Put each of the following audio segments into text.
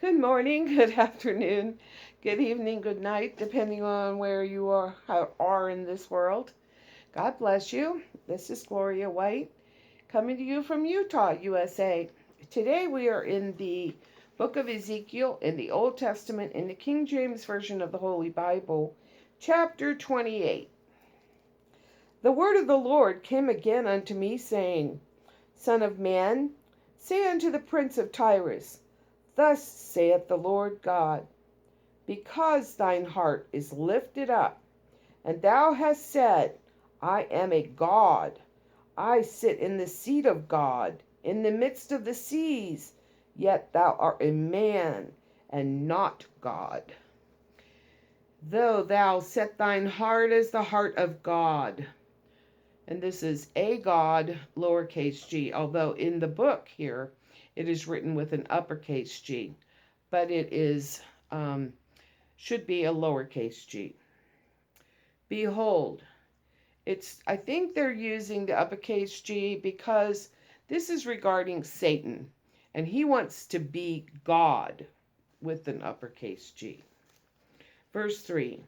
Good morning, good afternoon, good evening, good night, depending on where you are in this world. God bless you. This is Gloria White coming to you from Utah, USA. Today we are in the book of Ezekiel in the Old Testament in the King James Version of the Holy Bible, chapter 28. The word of the Lord came again unto me, saying, Son of man, say unto the prince of Tyrus, Thus saith the Lord God, because thine heart is lifted up, and thou hast said, I am a God, I sit in the seat of God, in the midst of the seas, yet thou art a man, and not God. Though thou set thine heart as the heart of God. And this is a God, lowercase g, although in the book here it is written with an uppercase g, but it is should be a lowercase g. Behold, I think they're using the uppercase g because this is regarding Satan, and he wants to be God with an uppercase g. Verse 3,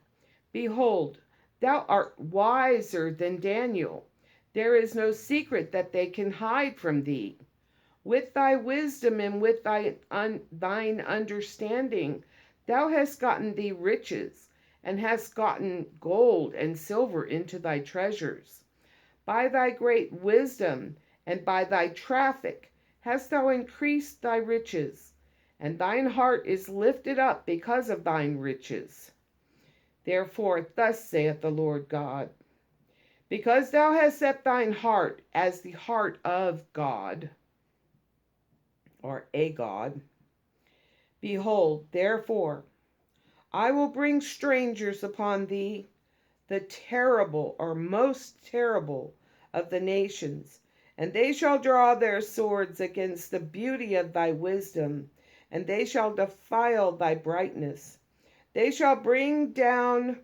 Behold, thou art wiser than Daniel. There is no secret that they can hide from thee. With thy wisdom and with thine understanding, thou hast gotten thee riches, and hast gotten gold and silver into thy treasures. By thy great wisdom and by thy traffic hast thou increased thy riches, and thine heart is lifted up because of thine riches. Therefore, thus saith the Lord God, because thou hast set thine heart as the heart of God, or a God, behold, therefore, I will bring strangers upon thee, the terrible or most terrible of the nations, and they shall draw their swords against the beauty of thy wisdom, and they shall defile thy brightness. They shall bring thee down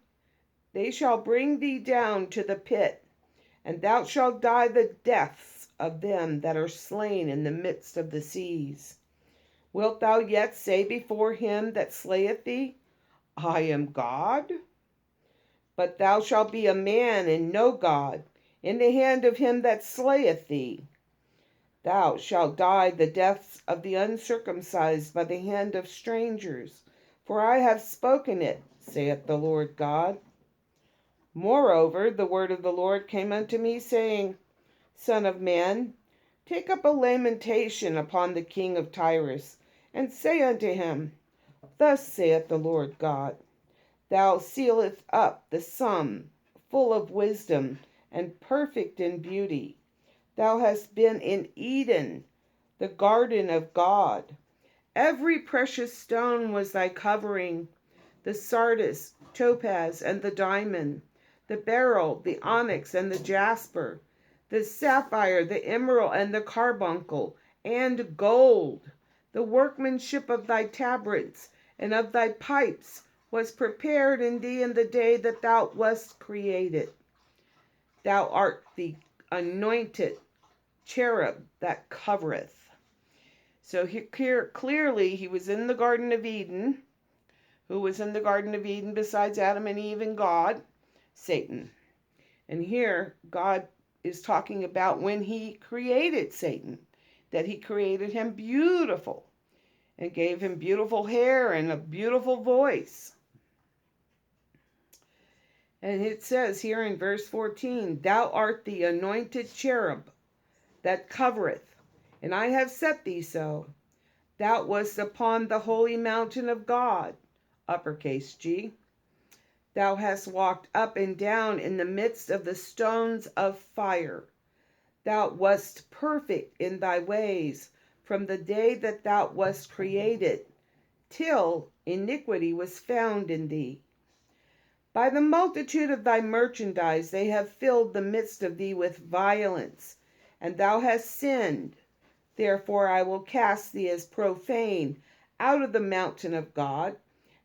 to the pit, and thou shalt die the deaths of them that are slain in the midst of the seas. Wilt thou yet say before him that slayeth thee, I am God? But thou shalt be a man and no God in the hand of him that slayeth thee. Thou shalt die the deaths of the uncircumcised by the hand of strangers, for I have spoken it, saith the Lord God. Moreover, the word of the Lord came unto me, saying, Son of man, take up a lamentation upon the king of Tyrus, and say unto him, Thus saith the Lord God, Thou sealest up the sum, full of wisdom, and perfect in beauty. Thou hast been in Eden, the garden of God. Every precious stone was thy covering, the sardius, topaz, and the diamond, the beryl, the onyx, and the jasper, the sapphire, the emerald, and the carbuncle, and gold. The workmanship of thy tabrets and of thy pipes was prepared in thee in the day that thou wast created. Thou art the anointed cherub that covereth. So here clearly he was in the Garden of Eden. Who was in the Garden of Eden besides Adam and Eve and God? Satan. And here God is talking about when he created Satan, that he created him beautiful and gave him beautiful hair and a beautiful voice. And it says here in verse 14, Thou art the anointed cherub that covereth, and I have set thee so. Thou wast upon the holy mountain of God, uppercase G. Thou hast walked up and down in the midst of the stones of fire. Thou wast perfect in thy ways from the day that thou wast created, till iniquity was found in thee. By the multitude of thy merchandise they have filled the midst of thee with violence, and thou hast sinned. Therefore I will cast thee as profane out of the mountain of God,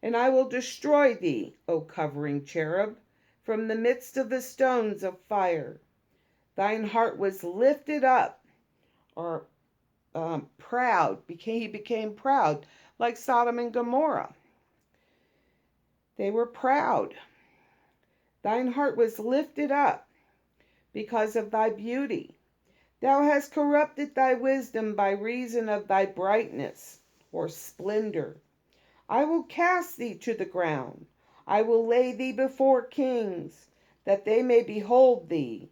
and I will destroy thee, O covering cherub, from the midst of the stones of fire. Thine heart was lifted up, or proud. He became proud like Sodom and Gomorrah. They were proud. Thine heart was lifted up because of thy beauty. Thou hast corrupted thy wisdom by reason of thy brightness or splendor. I will cast thee to the ground. I will lay thee before kings, that they may behold thee.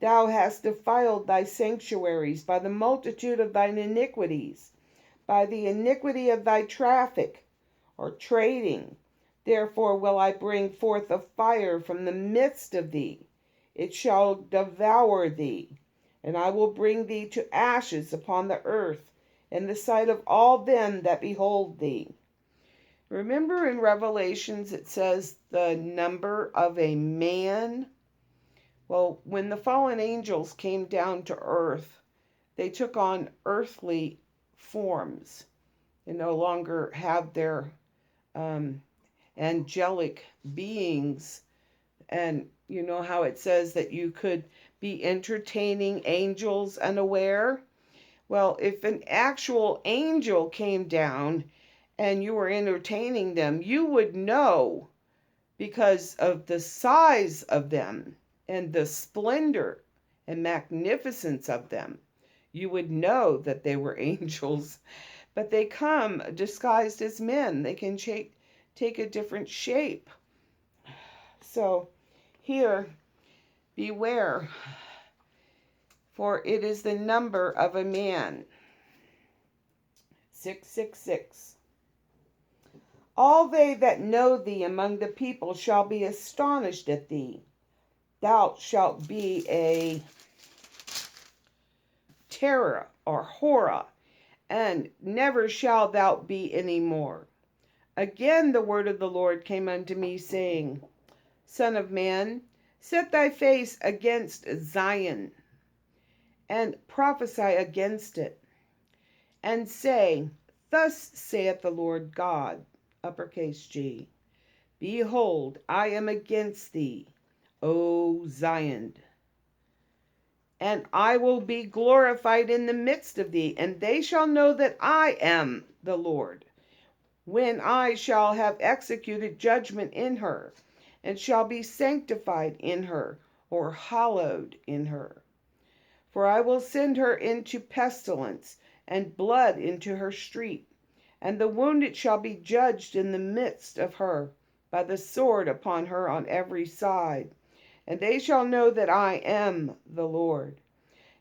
Thou hast defiled thy sanctuaries by the multitude of thine iniquities, by the iniquity of thy traffic, or trading. Therefore will I bring forth a fire from the midst of thee. It shall devour thee, and I will bring thee to ashes upon the earth, in the sight of all them that behold thee. Remember in Revelations it says the number of a man? Well, when the fallen angels came down to earth, they took on earthly forms. They no longer have their angelic beings. And you know how it says that you could be entertaining angels unaware? Well, if an actual angel came down and you were entertaining them, you would know because of the size of them and the splendor and magnificence of them. You would know that they were angels, but they come disguised as men. They can take a different shape. So here, beware, for it is the number of a man. 666. All they that know thee among the people shall be astonished at thee. Thou shalt be a terror or horror, and never shalt thou be any more. Again the word of the Lord came unto me, saying, Son of man, set thy face against Zion, and prophesy against it, and say, Thus saith the Lord God, uppercase G, Behold, I am against thee, O Zion, and I will be glorified in the midst of thee, and they shall know that I am the Lord, when I shall have executed judgment in her, and shall be sanctified in her, or hallowed in her. For I will send her into pestilence, and blood into her street, and the wounded shall be judged in the midst of her, by the sword upon her on every side. And they shall know that I am the Lord.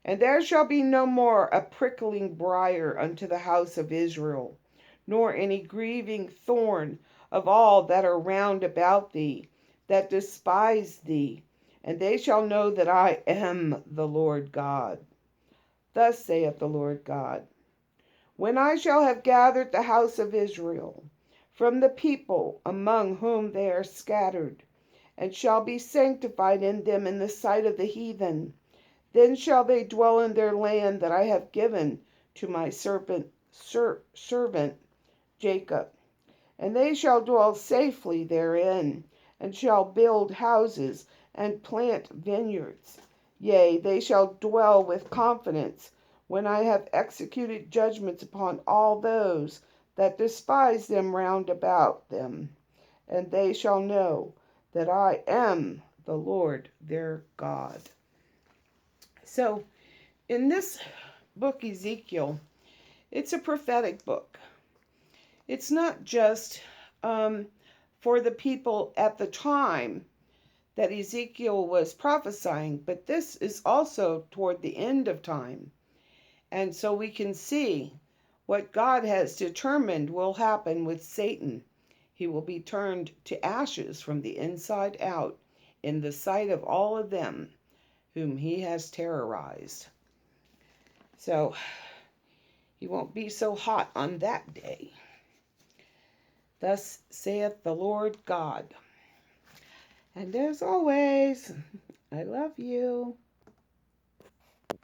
And there shall be no more a prickling briar unto the house of Israel, nor any grieving thorn of all that are round about thee, that despise thee. And they shall know that I am the Lord God. Thus saith the Lord God, When I shall have gathered the house of Israel from the people among whom they are scattered, and shall be sanctified in them in the sight of the heathen, then shall they dwell in their land that I have given to my servant Jacob. And they shall dwell safely therein, and shall build houses and plant vineyards. Yea, they shall dwell with confidence when I have executed judgments upon all those that despise them round about them. And they shall know that I am the Lord their God. So, in this book, Ezekiel, it's a prophetic book. It's not just for the people at the time that Ezekiel was prophesying, but this is also toward the end of time. And so we can see what God has determined will happen with Satan. He will be turned to ashes from the inside out in the sight of all of them whom he has terrorized. So he won't be so hot on that day. Thus saith the Lord God. And as always, I love you.